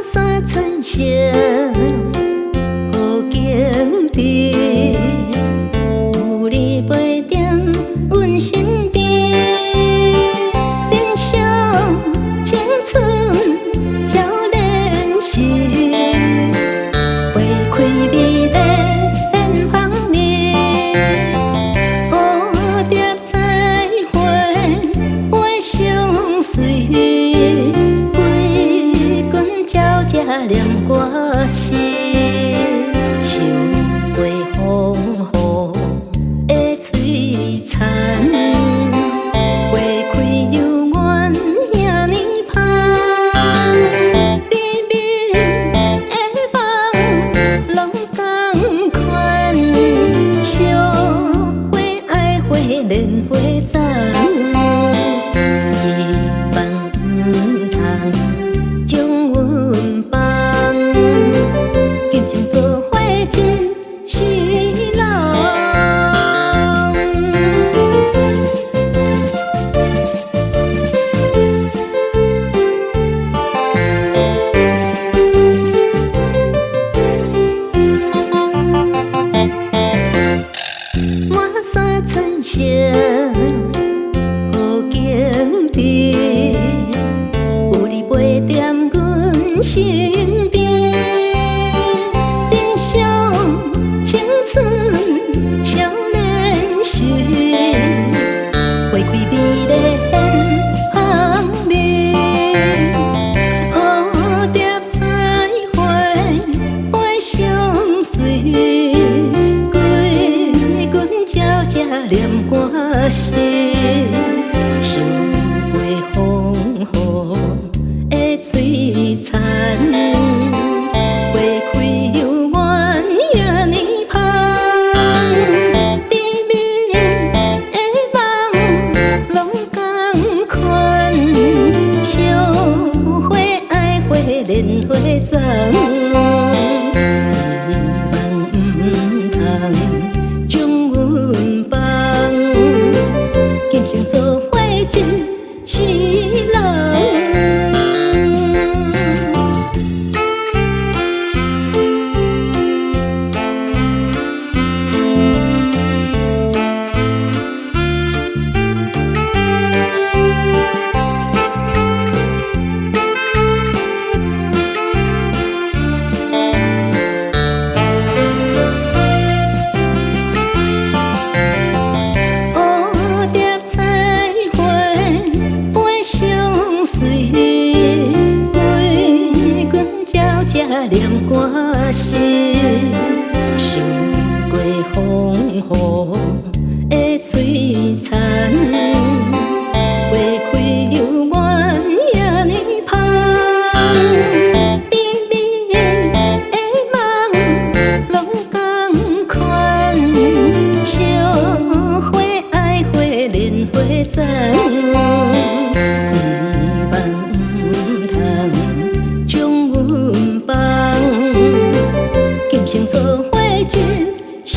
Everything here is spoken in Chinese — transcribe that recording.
山春色，好景致。有你陪踮阮身边，珍惜青春少年时，花开美丽莲芳面，蝴蝶彩花飞相随，归君鸟只念我时，想过风雨的璀璨，花开犹原遐尼香，甜蜜的梦拢同款，烧花爱花莲花丛，希望毋通将阮放，今生做伙一世人。满山春色，好景致。有你陪踮阮身边，珍惜青春少年时，花开美丽莲芳面，蝴蝶彩花飞相随，归君鸟只念我时，想过风雨的璀璨，花开犹原遐尼香，甜蜜的梦拢同款，烧花爱花莲花丛，希望毋通将阮放，今生做伙一世人。蝴蝶彩花飞相随，归君鸟只念我时，想过风雨的璀璨，花开犹原遐尼香，甜蜜的梦拢同款，烧花爱花莲花丛，希望毋通将阮放，今生做伙一世